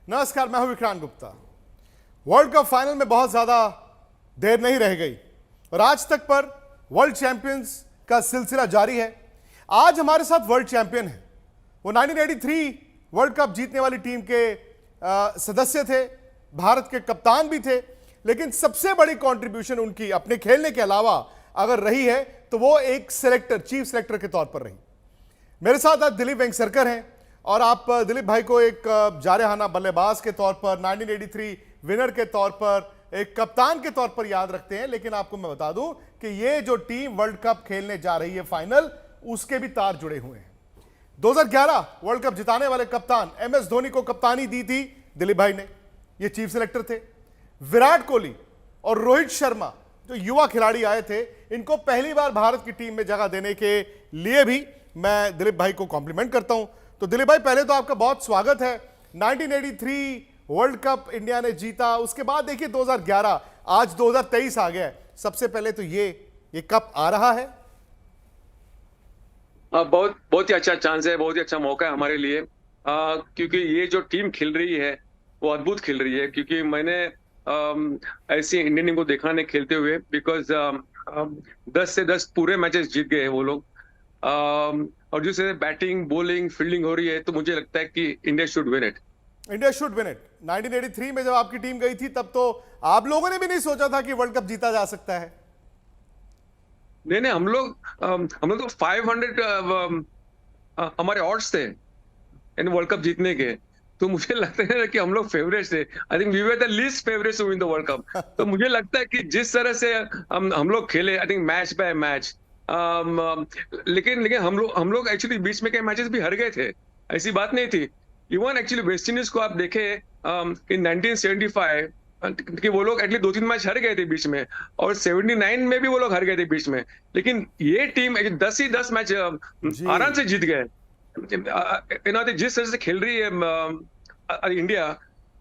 नमस्कार, मैं हूं Vikrant Gupta. World cup final में बहुत ज्यादा देर नहीं रह गई और आज तक पर वर्ल्ड चैंपियंस का सिलसिला जारी है। आज हमारे साथ वर्ल्ड चैंपियन है। वो 1983 वर्ल्ड कप जीतने वाली टीम के सदस्य थे, भारत के कप्तान भी थे, लेकिन सबसे बड़ी कंट्रीब्यूशन उनकी अपने खेलने के अलावा अगर रही है तो वो एक सिलेक्टर, चीफ सिलेक्टर के तौर पर रही। मेरे साथ आज दिलीप वेंगसरकर हैं और आप दिलीप भाई को एक जारहाना बल्लेबाज के तौर पर, 1983 विनर के तौर पर, एक कप्तान के तौर पर याद रखते हैं। लेकिन आपको मैं बता दूं कि ये जो टीम वर्ल्ड कप खेलने जा रही है फाइनल, उसके भी तार जुड़े हुए हैं। 2011 वर्ल्ड कप जिताने वाले कप्तान MS धोनी को कप्तानी दी थी दिलीप भाई ने, ये चीफ सिलेक्टर थे। विराट कोहली और रोहित शर्मा जो युवा खिलाड़ी आए थे, इनको पहली बार भारत की टीम में जगह देने के लिए भी मैं दिलीप भाई को कॉम्प्लीमेंट करता हूं। तो दिलीप भाई, पहले तो आपका बहुत स्वागत है। 1983 वर्ल्ड कप इंडिया ने जीता, उसके बाद देखिए 2011, आज 2023 आ गया है। सबसे पहले तो ये कप आ रहा है। बहुत बहुत ही अच्छा चांस है, बहुत ही अच्छा मौका है हमारे लिए, क्योंकि ये जो टीम खेल रही है वो अद्भुत खेल रही है। क्योंकि मैंने ऐसी इंडियन टीम को देखा नहीं खेलते हुए, बिकॉज 10 से 10 पूरे मैचेस जीत गए वो लोग। और जिस बैटिंग, बॉलिंग, फील्डिंग हो रही है, तो मुझे लगता है कि India should win it. India should win it. 1983 में जब आपकी टीम गई थी, तब तो आप लोगों ने भी नहीं सोचा था कि वर्ल्ड कप जीता जा सकता है। नहीं नहीं, हम लोग तो 500 हमारे ऑड्स थे इन वर्ल्ड कप जीतने के। तो मुझे लगता है कि हम लोग फेवरेट्स थे। I think we were the least favourites to win the world cup. तो मुझे लगता है कि जिस तरह से हम लोग खेले, I think match by match, लेकिन हम लोग एक्चुअली बीच में कई मैचेस भी हार गए थे, ऐसी बात नहीं थी। इवन एक्चुअली वेस्ट इंडीज को आप देखे इन 1975 कि वो लोग एटलीस्ट 2-3 मैच हार गए थे बीच में, और 79 में भी वो लोग हार गए थे बीच में। लेकिन ये टीम 10 ही 10 मैच आराम से जीत गए। जिस तरह से खेल रही है इंडिया,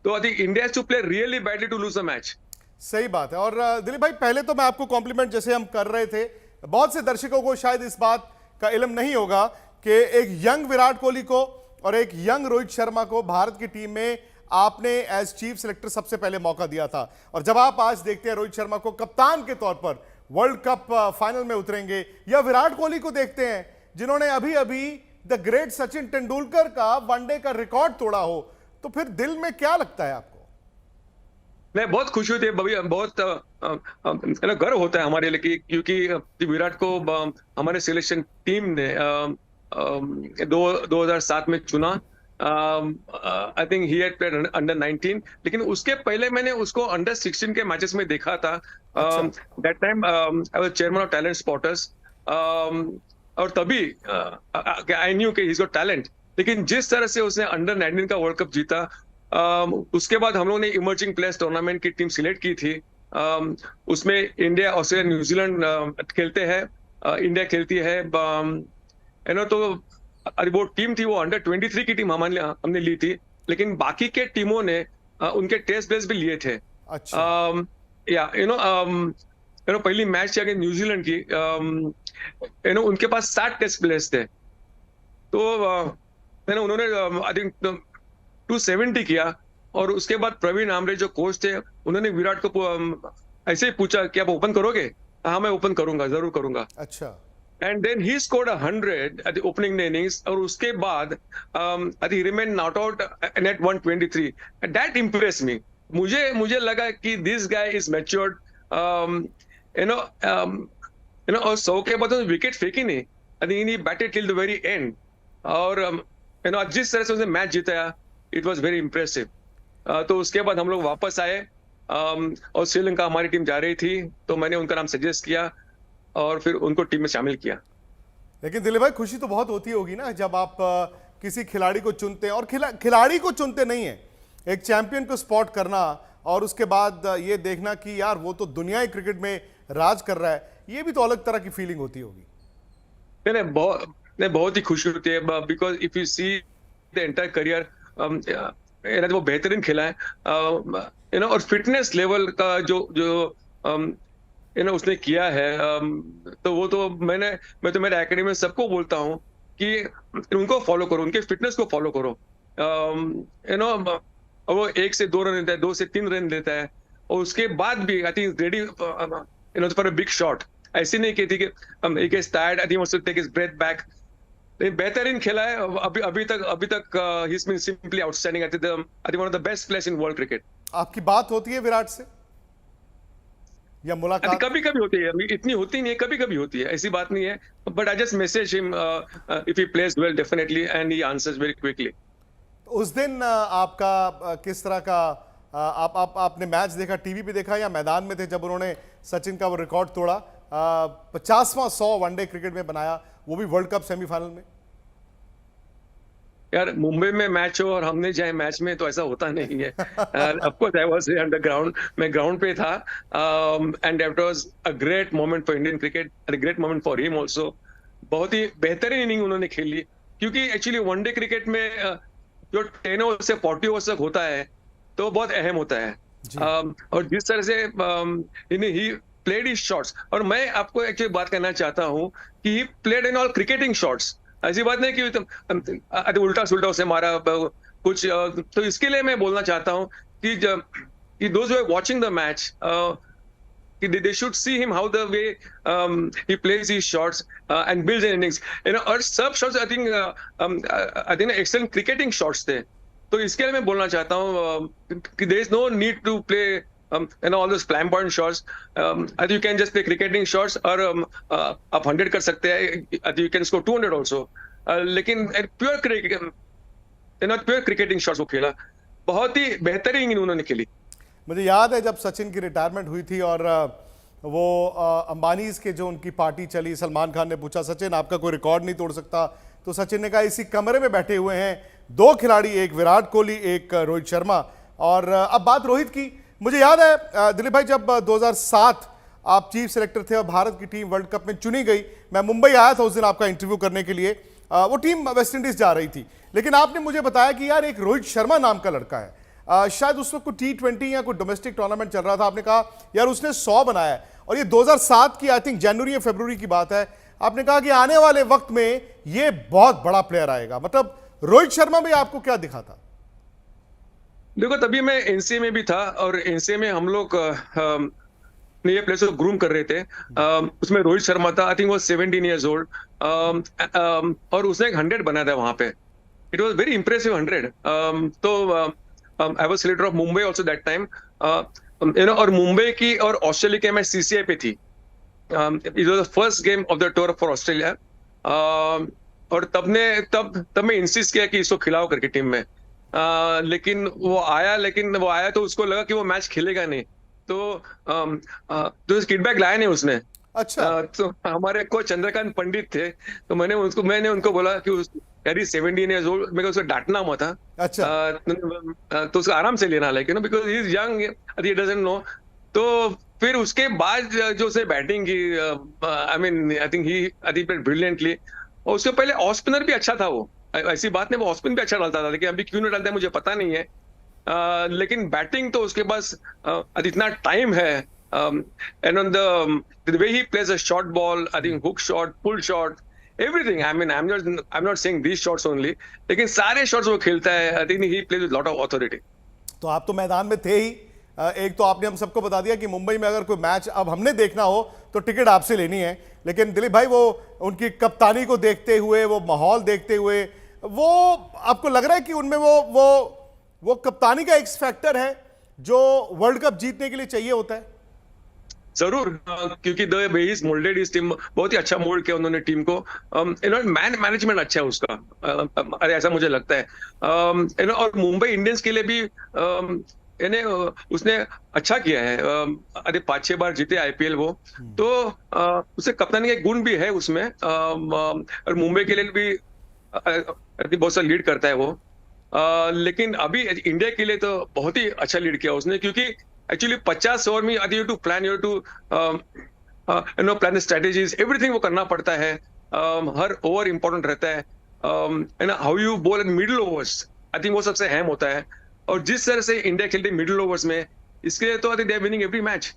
तो I think India has to play really badly to lose the match. सही बात है। और दिलीप भाई, पहले तो मैं आपको कॉम्प्लीमेंट जैसे हम कर रहे थे, बहुत से दर्शकों को शायद इस बात का इल्म नहीं होगा कि एक यंग विराट कोहली को और एक यंग रोहित शर्मा को भारत की टीम में आपने एज चीफ सिलेक्टर सबसे पहले मौका दिया था। और जब आप आज देखते हैं रोहित शर्मा को कप्तान के तौर पर वर्ल्ड कप फाइनल में उतरेंगे, या विराट कोहली को देखते हैं जिन्होंने अभी अभी द ग्रेट सचिन तेंदुलकर का वनडे का रिकॉर्ड तोड़ा हो, तो फिर दिल में क्या लगता है आपको? मैं बहुत खुश हुई थी, बहुत गर्व होता है हमारे लिए, क्योंकि विराट को हमारे सिलेक्शन टीम ने 2007 में चुना। I think he had played under 19, लेकिन उसके पहले मैंने उसको अंडर 16 के मैचेस में देखा था। That time I was chairman of talent spotters, और तभी आई न्यू कि ही इज गॉट टैलेंट। लेकिन जिस तरह से उसने अंडर 19 का वर्ल्ड कप जीता, उसके बाद हम लोगों ने इमर्जिंग प्लेयर्स टूर्नामेंट की टीम सिलेक्ट की थी। उसमें इंडिया, ऑस्ट्रेलिया, न्यूजीलैंड खेलते हैं, इंडिया खेलती है, तो वो टीम थी, वो अंडर 23 की टीम हमने ली थी। लेकिन बाकी के टीमों ने उनके टेस्ट प्लेयर्स भी लिए थे। अच्छा। या पहली मैच अगेंस्ट न्यूजीलैंड की, उनके पास 7 टेस्ट प्लेयर्स थे। तो उन्होंने आई थिंक 270 किया। और उसके बाद प्रवीण आमरे जो कोच थे, उन्होंने विराट को ऐसे ही पूछा कि आप ओपन करोगे? हाँ, मैं ओपन करूंगा, जरूर करूंगा। अच्छा। And then he scored 100 at the opening innings, और उसके बाद I think he remained not out at 123. And that impressed me. मुझे लगा कि this guy is matured. और 100 के बाद विकेट फेंकी नहीं, I think he batted till the very end. और जिस तरह से उसने match जीताया, it was very impressive. तो उसके बाद हम लोग वापस आए, और श्रीलंका हमारी टीम जा रही थी, तो मैंने उनका नाम सजेस्ट किया और फिर उनको टीम में शामिल किया। लेकिन दिलीप भाई, खुशी तो बहुत होती होगी ना जब आप किसी खिलाड़ी को चुनते हैं, और खिलाड़ी को चुनते नहीं है, एक चैंपियन को स्पॉट करना और उसके बाद ये देखना कि यार वो तो दुनियाई क्रिकेट में राज कर रहा है, ये भी तो अलग तरह की फीलिंग होती होगी। नहीं, बहुत ही खुशी होती है, because if you see the entire career, वो बेहतरीन खेला है, और फिटनेस लेवल का जो उसने किया है, तो वो तो मैं तो मेरे एकेडमी में सबको बोलता हूँ कि उनको फॉलो करो, उनके फिटनेस को फॉलो करो। और वो 1 से 2 रन देता है, 2 से 3 रन देता है, और उसके बाद भी I think ready for a big shot. ऐसी नहीं की थी कि he gets tired, I think wants to take his breath back. बेहतरीन खेला है अभी तक he is been simply outstanding. I think one of the best players in world cricket. आपकी बात होती है विराट से या मुलाकात? कभी कभी होती है, अभी इतनी होती नहीं है, कभी कभी होती है, ऐसी बात नहीं है। But I just message him if he plays well definitely and he answers very quickly. उस दिन आपका किस तरह का आपने मैच देखा, टीवी पे देखा या मैदान में थे जब उन्होंने सचिन का वो रिकॉर्ड तोड़ा, 50वां 100 वनडे क्रिकेट में बनाया, वो भी वर्ल्ड कप सेमीफाइनल में? यार मुंबई में मैच हो और हमने जाए मैच में तो ऐसा होता नहीं है। Of course I was on the ground, मैं ग्राउंड पे था, and that was a great moment for Indian cricket, a great moment for him also. बहुत ही बेहतरीन इनिंग उन्होंने खेली, क्योंकि एक्चुअली वनडे क्रिकेट में जो 10 ओवर से 40 ओवर तक होता है तो बहुत अहम होता है। और जिस तरह से ही प्लेड हिज शॉट्स, और मैं आपको एक्चुअली बात करना चाहता हूं कि he played in all cricketing shots. ऐसी बात नहीं कि उल्टा सुल्टा उसे मारा कुछ। तो इसके लिए मैं बोलना चाहता हूं कि those who are watching the match, they should see him how the way he plays his shots and builds an innings, और सब shots I think excellent cricketing shots थे। तो इसके लिए मैं बोलना चाहता हूँ कि there is no need to play all those flamboyant shots. I think you can just play cricketing shots, और आप 100 कर सकते हैं, you can score 200 also, लेकिन प्योर क्रिकेटिंग शॉट्स वो खेला, बहुत ही बेहतरीन इनिंग उन्होंने खेली। मुझे याद है जब सचिन की रिटायरमेंट हुई थी और वो अंबानीज के जो उनकी पार्टी चली, सलमान खान ने पूछा सचिन आपका कोई रिकॉर्ड नहीं तोड़ सकता, तो सचिन ने कहा इसी कमरे में बैठे हुए हैं 2 खिलाड़ी, एक विराट कोहली, एक रोहित शर्मा। और अब बात रोहित की, मुझे याद है दिलीप भाई जब 2007 आप चीफ सेलेक्टर थे और भारत की टीम वर्ल्ड कप में चुनी गई, मैं मुंबई आया था उस दिन आपका इंटरव्यू करने के लिए। वो टीम वेस्ट इंडीज जा रही थी, लेकिन आपने मुझे बताया कि यार एक रोहित शर्मा नाम का लड़का है, शायद उस वक्त कोई T20 या कोई डोमेस्टिक टूर्नामेंट चल रहा था, आपने कहा यार उसने 100 बनाया है, और ये 2007 की आई थिंक जनवरी या फरवरी की बात है। आपने कहा कि आने वाले वक्त में ये बहुत बड़ा प्लेयर आएगा। मतलब रोहित शर्मा में आपको क्या दिखा था? देखो तभी मैं एनसीए में भी था, और एनसीए में हम लोग ये प्लेयर्स को ग्रूम कर रहे थे। उसमें रोहित शर्मा था, आई थिंक वो 17 ईयर्स ओल्ड, और उसने एक 100 बनाया था वहां पे। It was very impressive 100। तो I was selector of Mumbai also that time, और मुंबई की और ऑस्ट्रेलिया के मैं सीसीआई पे थी। It was the first game of the tour for Australia, और तब मैं इंसिस्ट किया कि इसको खिलाओ करके टीम में। लेकिन वो आया तो उसको लगा कि वो मैच खेलेगा नहीं, तो फीडबैक लाया नहीं उसने। अच्छा। तो हमारे कोच चंद्रकांत पंडित थे, तो मैंने उनको बोला कि यार 17 ईयर्स ओल्ड, मेरे को उसको डांटना मत था। अच्छा। तो उसको आराम से लेना, लेकिन because he is young, he doesn't know. तो फिर उसके बाद जो उसने बैटिंग की, आई थिंक ब्रिलियंटली। और उसके पहले ऑफ स्पिनर भी अच्छा था वो, ऐसी बात नहीं, वो ऑफ स्पिन भी अच्छा डालता था, लेकिन अभी क्यों नहीं डालता है मुझे पता नहीं है। लेकिन बैटिंग तो उसके पास इतना टाइम है, and on the way he plays a short ball, I think hook shot, pull shot, everything. I'm not saying these shots only, लेकिन सारे शॉट्स वो खेलता है। I think he plays with lot of authority. तो आप तो मैदान में थे ही। एक तो आपने हम सबको बता दिया कि मुंबई में अगर कोई मैच अब हमने देखना हो तो टिकट आपसे लेनी है, लेकिन दिलीप भाई वो उनकी कप्तानी को देखते हुए, वो माहौल देखते हुए, वो आपको लग रहा है कि उनमें वो कप्तानी का एक्स फैक्टर है जो वर्ल्ड कप जीतने के लिए चाहिए होता है? जरूर, क्योंकि द वे इज मोल्डेड इस टीम, बहुत ही अच्छा मोल्ड किया उन्होंने टीम को। मैन मैनेजमेंट अच्छा है उसका, ऐसा मुझे लगता है। और मुंबई इंडियंस के लिए भी उसने अच्छा किया है। अरे 5-6 बार जीते आईपीएल वो, तो उसे कप्तानी का गुण भी है उसमें। और मुंबई के लिए भी बहुत सा लीड करता है वो। लेकिन अभी इंडिया के लिए तो बहुत ही अच्छा लीड किया उसने, क्योंकि एक्चुअली 50 ओवर में you to plan, you to plan strategies, everything वो करना पड़ता है। हर ओवर इंपॉर्टेंट रहता है, how you bowl in middle overs, I think वो सबसे अहम होता है। और जिस तरह से इंडिया खेलती है मिडिल ओवर्स में, इसके लिए तो I think they are winning every match.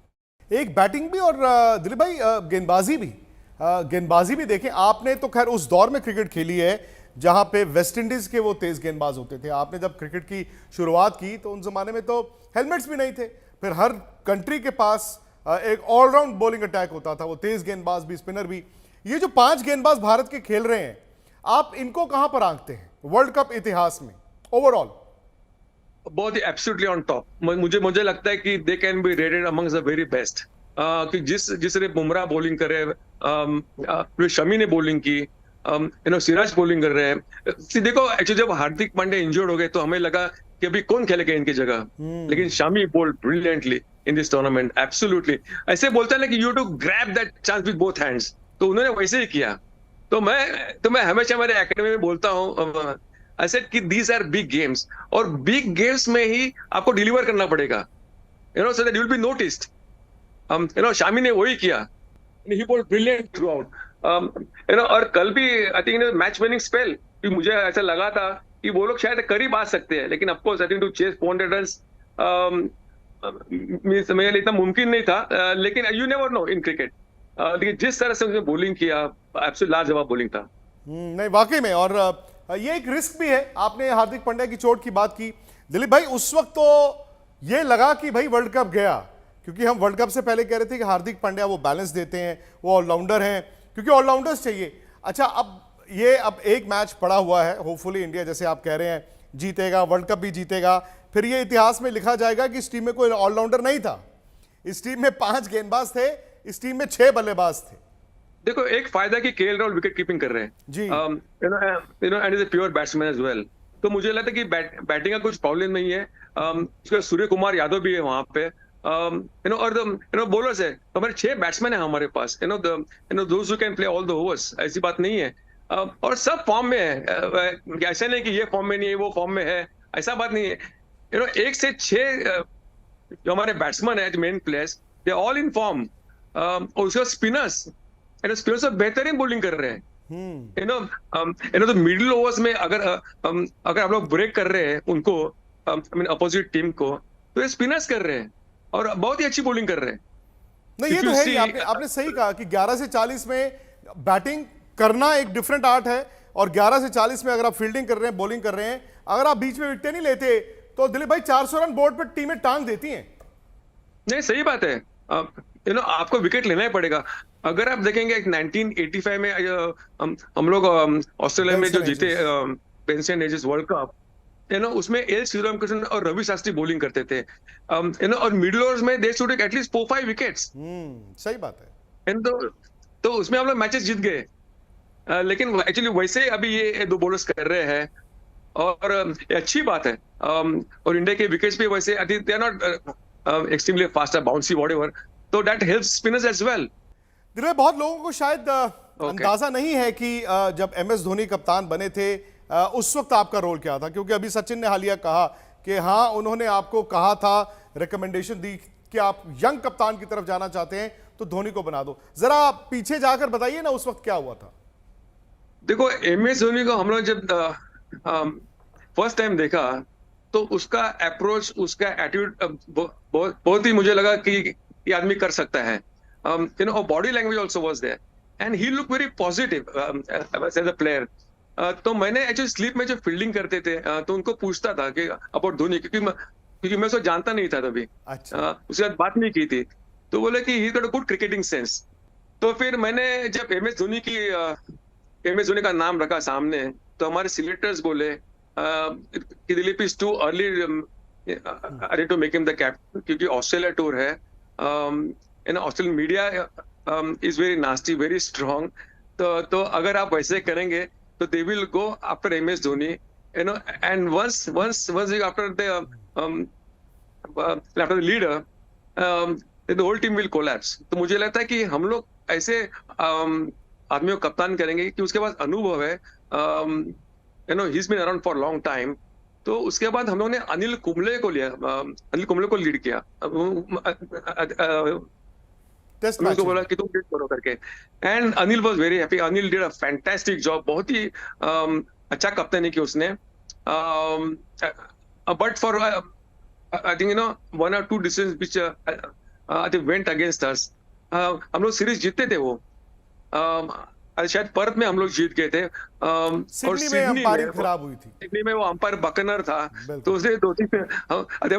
एक बैटिंग भी और दिलीप भाई गेंदबाजी भी देखें। आपने तो खैर उस दौर में क्रिकेट खेली है जहां पे वेस्ट इंडीज के वो तेज गेंदबाज होते थे। आपने जब क्रिकेट की शुरुआत की तो उन जमाने में तो हेलमेट्स भी नहीं थे, फिर हर कंट्री के पास एक ऑलराउंड बॉलिंग अटैक होता था, वो तेज गेंदबाज भी, स्पिनर भी। ये जो 5 गेंदबाज भारत के खेल रहे हैं, आप इनको कहां पर आंकते हैं वर्ल्ड कप इतिहास में ओवरऑल? बहुत ही एब्सोल्युटली ऑन टॉप। मुझे मुझे लगता है कि they can be rated amongst the very best. कि जिस तरह बुमराह बॉलिंग कर रहे हैं, शमी ने बॉलिंग की, सिराज बॉलिंग कर रहे हैं। देखो एक्चुअली जब हार्दिक पांड्या इंजर्ड हो गए तो हमें लगा कि अभी कौन खेलेगा इनकी जगह, लेकिन Shami bowled brilliantly in this tournament. Absolutely ऐसे बोलते हैं ना कि you to grab that chance with both hands, तो उन्होंने वैसे ही किया। तो मैं हमेशा मेरे एकेडमी में बोलता हूँ, आई सेड कि दीज आर बिग गेम्स, और बिग गेम्स में ही आपको डिलीवर करना पड़ेगा, so that you will be noticed. Shami ने वही किया, ही बॉल्ड ब्रिलियंट थ्रू आउट। और कल भी I think match winning spell, मुझे ऐसा लगा था कि वो लोग शायद करीब आ सकते हैं, लेकिन of course I think to chase 400 runs मेरे लिए इतना मुमकिन नहीं था। लेकिन you never know in cricket. लेकिन जिस तरह से उसने बॉलिंग किया, एब्सोल्युटली लाजवाब बॉलिंग था। नहीं वाकई में, और ये एक रिस्क भी है। आपने हार्दिक पांड्या की चोट की बात की दिलीप भाई, उस वक्त तो ये लगा कि भाई वर्ल्ड कप गया, क्योंकि हम वर्ल्ड कप से पहले कह रहे थे कि हार्दिक पांड्या वो बैलेंस देते हैं, वो ऑलराउंडर हैं, क्योंकि ऑलराउंडर्स चाहिए। अच्छा, अब एक मैच पड़ा हुआ है, होपफुली इंडिया जैसे आप कह रहे हैं जीतेगा, वर्ल्ड कप भी जीतेगा, फिर ये इतिहास में लिखा जाएगा कि इस टीम में कोई ऑलराउंडर नहीं था, इस टीम में 5 गेंदबाज थे, इस टीम में 6 बल्लेबाज थे। देखो एक फायदा कि केएल राहुल विकेट कीपिंग कर रहे हैं जी, and is a pure batsman as well. तो मुझे लगता है कि बैटिंग का कुछ प्रॉब्लम नहीं है। सूर्य कुमार यादव भी है वहां पे, और बॉलर्स है, तो हमारे 6 बैट्समैन है हमारे पास, those who can play all the overs. ऐसी बात नहीं है। और सब फॉर्म में है, ऐसा नहीं कि ये फॉर्म में नहीं है, वो फॉर्म में है, ऐसा बात नहीं है। 1 से 6 जो हमारे बैट्समैन है, main players, they all in form. और उसके बाद स्पिनर्स बेहतरीन बॉलिंग कर रहे हैं। तो मिडिल ओवर्स में अगर आप लोग ब्रेक कर रहे हैं उनको, अपोजिट टीम को, तो ये स्पिनर्स कर रहे हैं और बहुत ही अच्छी बॉलिंग कर रहे हैं। नहीं ये तो है ही, आपने सही कहा कि 11 से 40 में बैटिंग करना एक डिफरेंट आर्ट है, और 11 से 40 में अगर आप फील्डिंग कर रहे हैं, बॉलिंग कर रहे हैं, अगर आप बीच में विकेट नहीं लेते तो दिलीप भाई 400 रन बोर्ड पर टीमें टांग देती हैं। नहीं सही बात है। आपको विकेट लेना ही पड़ेगा। अगर आप देखेंगे 1985 में हम लोग ऑस्ट्रेलिया में जो जीते बेंसन एजेस वर्ल्ड कप, उसमें एल श्रीरामकृष्णन और रवि शास्त्री बॉलिंग करते थे, और मिडिल ओवर्स में they should take at least 4-5 wickets. सही बात है। तो उसमें हम लोग मैचेस जीत गए। लेकिन एक्चुअली वैसे अभी ये 2 बॉलर्स कर रहे हैं, और ये अच्छी बात है। और इंडिया के विकेट्स भी वैसे I think they are not extremely fast, bouncy whatever, तो that helps spinners as well. Dilip, बहुत लोगों को शायद अंदाजा नहीं है कि जब एमएस धोनी कप्तान बने थे उस वक्त आपका रोल क्या था, क्योंकि अभी सचिन ने हालिया कहा कि हाँ उन्होंने आपको कहा था, रिकमेंडेशन दी कि आप यंग कप्तान की तरफ जाना चाहते हैं तो धोनी को बना दो। जरा पीछे जाकर बताइए ना उस वक्त क्या हुआ था। देखो एमएस धोनी को हम लोग जब फर्स्ट टाइम देखा तो उसका अप्रोच, उसका एटीट्यूड बहुत ही मुझे लगा कि ये आदमी कर सकता है। Body language also was there and he look very positive as a player. तो मैंने एक्चुअली स्लीप में जो फील्डिंग करते थे तो उनको पूछता था कि अबाउट धोनी, क्योंकि मैं उसको जानता नहीं था तभी। अच्छा। उसके बाद बात नहीं की थी, तो बोले कि he got a good cricketing sense. तो फिर मैंने जब एमएस धोनी का नाम रखा सामने, तो हमारे सिलेक्टर्स बोले कि Dilip is too early to make him the captain, क्योंकि ऑस्ट्रेलिया टूर है, Australian media is very nasty, very strong. तो अगर आप वैसे करेंगे तो they will go after MS Dhoni, and once after the leader the whole team will collapse. तो मुझे लगता है कि हम लोग ऐसे आदमियों को कप्तान करेंगे कि उसके पास अनुभव है, he is been around for long time. तो उसके बाद हम लोग ने अनिल कुंबले को लिया, अनिल कुंबले को लीड किया, टेस्ट मैच को बोला कि तुम लीड करो करके, and Anil was very happy. Anil did a fantastic job, बहुत ही अच्छा कप्तानी की उसने। But for I think 1 or 2 decisions which I think went against us. हम लोग सीरीज जीतते थे वो, शायद पर्थ में हम लोग जीत गए थे, और सिडनी में सिडनी अंपायरिंग में खराब हुई थी। सिडनी में वो अंपायर बकनर था, बिल्कुल। तो उसने 2-3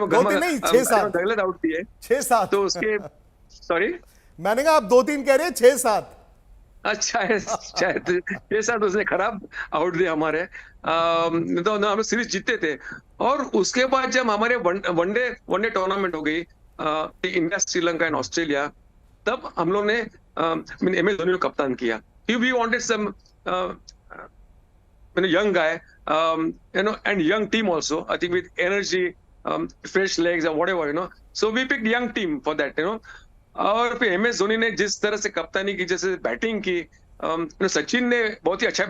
2-3 नहीं, 6-7 गलत आउट दिए, 6-7 तो उसके सॉरी मैंने कहा आप 2-3 कह रहे हैं, 6-7। अच्छा है, शायद ये साथ उसने खराब आउट दिया हमारे, तो हम लोग सीरीज जीतते थे। और उसके बाद जब हमारे वनडे टूर्नामेंट हो गई, इंडिया श्रीलंका एंड ऑस्ट्रेलिया, तब हम लोग ने एम एस धोनी को कप्तान किया। We wanted some young guy, and young team also, I think, with energy, fresh legs or whatever. So we picked young team for that. और फिर एमएस धोनी ने जिस तरह से कप्तानी की, जैसे बैटिंग की, सचिन ने बहुत ही अच्छी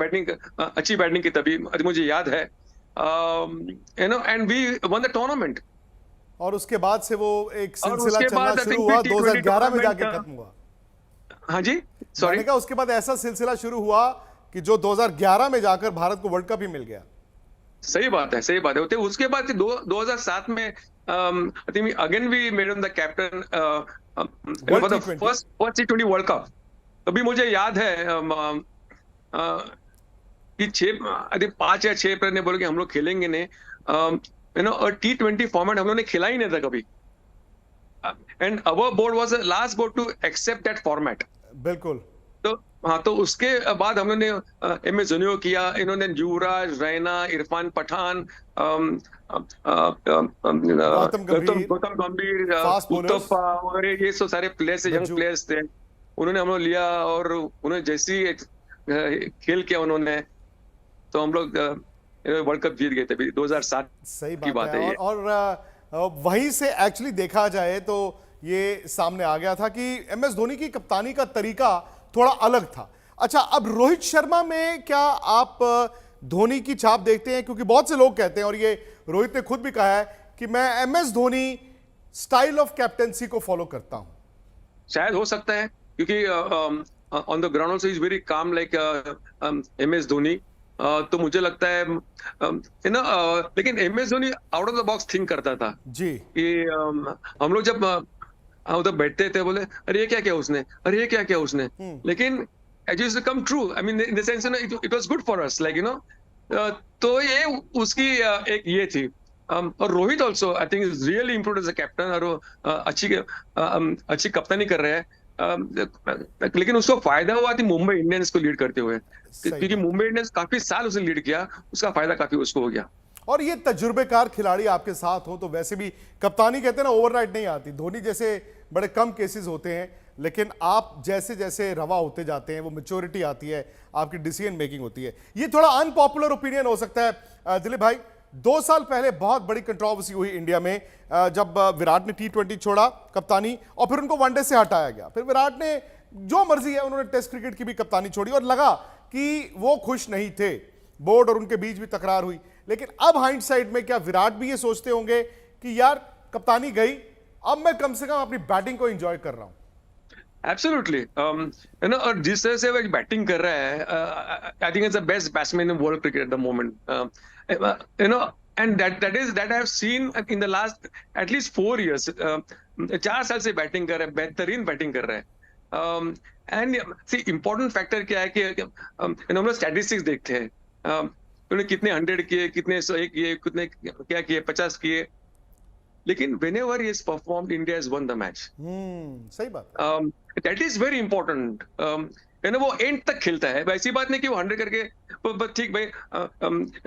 बैटिंग की, तभी मुझे याद है, and we won the tournament. और उसके बाद से वो एक और सिलसिला उसके चलना बाद शुरू हुआ, 2011 में जाके खत्म हुआ। हाँ जी, सॉरी। मैंने कहा उसके बाद ऐसा सिलसिला शुरू हुआ कि जो 2011 में जाकर भारत को वर्ल्ड कप ही मिल गया। सही बात है, सही बात है। तो उसके बाद 2007 में I think again we made him the captain for the first T20 world cup. तभी मुझे याद है कि 5 या 6 प्लेयर ने बोले कि हम लोग खेलेंगे नहीं, और T20 फॉर्मेट हम लोग ने खेला ही नहीं था कभी, and our board was the last board to accept that format. बिल्कुल। तो हाँ, तो उसके बाद हम लोग ने एम एस धोनी को किया, इन्होंने युवराज, रैना, इरफान पठान, गौतम गंभीर, Fast bowlers, उत्तपा वगैरह, ये सब सारे प्लेयर्स, यंग प्लेयर्स थे, उन्होंने हम लोग लिया, और उन्होंने जैसी खेल किया उन्होंने, तो हम लोग वर्ल्ड कप जीत गए थे। 2007 सही की बात है ये। और वहीं से एक्चुअली देखा जाए तो ये सामने आ गया था कि एमएस धोनी की कप्तानी का तरीका थोड़ा अलग था। अच्छा, अब रोहित शर्मा में क्या आप धोनी की छाप देखते हैं? क्योंकि बहुत से लोग कहते हैं, और ये रोहित ने खुद भी कहा है, कि मैं MS Dhoni style of captaincy को फॉलो करता हूं। शायद हो सकता है, क्योंकि on the ground also is very calm like M S Dhoni. तो मुझे लगता है लेकिन M S Dhoni out of the box think करता था जी। कि हम लोग जब उधर बैठते थे, बोले अरे ये क्या किया उसने, अरे ये क्या किया उसने, लेकिन it used to come true. I mean, in the sense, it was good for us, like, तो ये उसकी एक ये थी। और Rohit also I think is really improved as a captain, और वो अच्छी कप्तानी कर रहे हैं। लेकिन उसको फायदा हुआ थी मुंबई इंडियंस को लीड करते हुए, क्योंकि मुंबई इंडियंस काफी साल उसे लीड किया, उसका फायदा काफी उसको हो गया। और ये तजुर्बेकार खिलाड़ी आपके साथ हो तो वैसे भी कप्तानी कहते हैं ना, ओवरनाइट नहीं आती। धोनी जैसे बड़े कम केसेस होते हैं, लेकिन आप जैसे जैसे रवा होते जाते हैं, वो मैच्योरिटी आती है, आपकी डिसीजन मेकिंग होती है। ये थोड़ा अनपॉपुलर ओपिनियन हो सकता है दिलीप भाई। 2 साल पहले बहुत बड़ी कंट्रोवर्सी हुई इंडिया में, जब विराट ने T20 छोड़ा कप्तानी, और फिर उनको वनडे से हटाया गया। फिर विराट ने जो मर्जी है, उन्होंने टेस्ट क्रिकेट की भी कप्तानी छोड़ी, और लगा कि वो खुश नहीं थे, बोर्ड और उनके बीच भी तकरार हुई। लेकिन अब हाइंडसाइट में क्या विराट भी ये सोचते होंगे कि यार कप्तानी गई, अब मैं कम से कम अपनी बैटिंग को एंजॉय कर रहा हूं? एब्सोल्युटली, और जिस तरह से वो बैटिंग कर रहा है, I think it's the best batsman in world cricket at the moment, and that I have seen in the last at least 4 years। 4 साल से बैटिंग कर रहा है, बेहतरीन बैटिंग कर रहा है। एंड सी इंपॉर्टेंट फैक्टर क्या है कि हम लोग स्टैटिस्टिक्स देखते हैं, उन्होंने कितने 100 किए, कितने 100 किए, कितने क्या किए, 50 किए, लेकिन whenever he has performed, India has won the match. सही बात। That is very important. वो एंड तक खेलता है। ऐसी बात नहीं कि वो 100 करके ठीक भाई,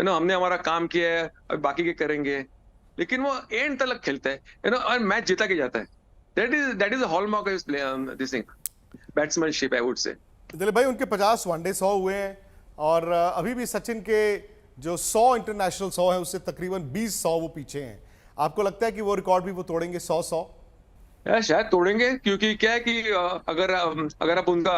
हमने हमारा काम किया है, अब बाकी के करेंगे, लेकिन वो एंड तक खेलता है, और मैच जीता के जाता है। That is a hallmark of this thing, batsmanship, I would say. Dilip भाई, उनके 50 वनडे 100 हुए हैं, और अभी भी सचिन के जो 100 इंटरनेशनल 100 है, उससे तकरीबन 20-100 वो पीछे हैं। आपको लगता है कि वो रिकॉर्ड भी वो तोड़ेंगे 100-100? शायद तोड़ेंगे, क्योंकि क्या है कि अगर आप उनका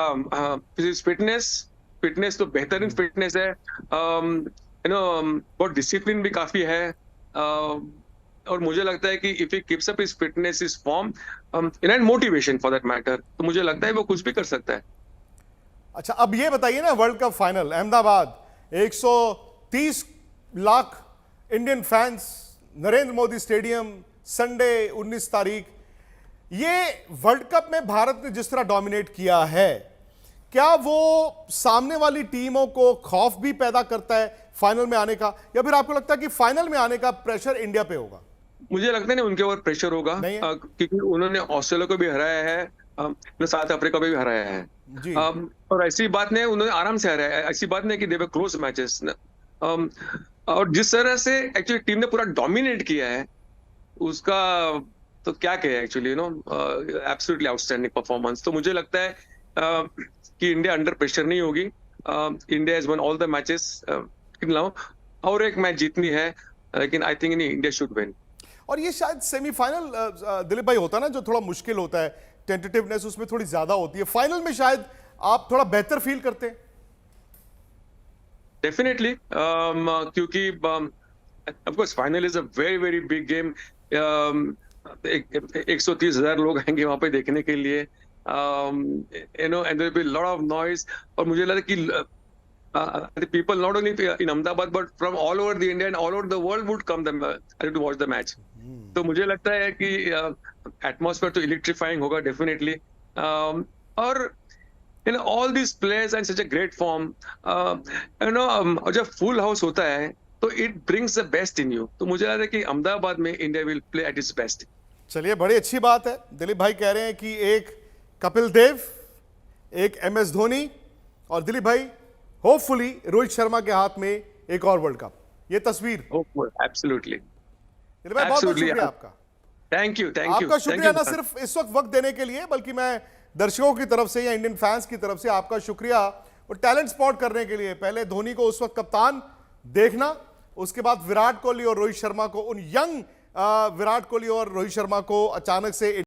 फिटनेस तो बेहतरीन फिटनेस है, बहुत डिसिप्लिन भी काफी है, और मुझे लगता है कि if he keeps up his fitness, his form, and motivation for that matter, तो मुझे लगता है वो कुछ भी कर सकता है। अच्छा, अब ये बताइए ना, world cup final Ahmedabad, 130 lakh Indian fans, Narendra Modi stadium, Sunday 19 तारीख। ये वर्ल्ड कप में भारत ने जिस तरह डोमिनेट किया है, क्या वो सामने वाली टीमों को खौफ भी पैदा करता है फाइनल में आने का, या फिर आपको लगता है कि फाइनल में आने का प्रेशर इंडिया पे होगा? मुझे लगता है ना उनके ऊपर प्रेशर होगा, नहीं है? क्योंकि उन्होंने ऑस्ट्रेलिया को भी हराया है, साउथ अफ्रीका को भी हराया है। जी। और ऐसी बात नहीं, उन्होंने आराम से हराया है, ऐसी बात नहीं कि दे वर क्लोज मैचेस। और जिस तरह से एक्चुअली टीम ने पूरा डोमिनेट किया है उसका, तो क्या कहे एक्चुअली, एब्सोल्युटली आउटस्टैंडिंग परफॉर्मेंस। तो मुझे लगता है कि इंडिया अंडर प्रेशर नहीं होगी। India has one all the matches और एक मैच जीतनी है, लेकिन आई थिंक इंडिया शुड विन। और ये शायद सेमीफाइनल दिलीप भाई होता है ना, जो थोड़ा मुश्किल होता है, टेंटेटिवनेस उसमें थोड़ी ज्यादा होती है, फाइनल में शायद आप थोड़ा बेहतर फील करते हैं। डेफिनेटली, क्योंकि of course final is a very very big game. 130,000 लोग आएंगे वहां पे देखने के लिए, and there be lot of noise. और मुझे लगा कि the people not only in Ahmedabad but from all over the India and all over the world would come to watch the match. तो मुझे लगता है कि एटमॉस्फेयर तो इलेक्ट्रीफाइंग होगा डेफिनेटली। और all these players and such a great form, और जब फुल हाउस होता है तो it brings the best in you. तो मुझे लगता है कि अहमदाबाद में India will play at its best. चलिए, बड़ी अच्छी बात है। दिलीप भाई कह रहे हैं कि एक कपिल देव, एक MS धोनी, और दिलीप भाई होपफुली रोहित शर्मा के हाथ में एक और वर्ल्ड कप। ये तस्वीर एब्सोल्युटली। दिलीप भाई, बहुत बहुत शुक्रिया आपका। थैंक यू आपका शुक्रिया ना सिर्फ इस वक्त देने के लिए, बल्कि मैं दर्शकों की तरफ से या इंडियन फैंस की तरफ से आपका शुक्रिया और टैलेंट स्पॉट करने के लिए। पहले धोनी को उस वक्त कप्तान देखना, उसके बाद विराट कोहली और रोहित शर्मा को, उन यंग विराट कोहली और रोहित शर्मा को अचानक से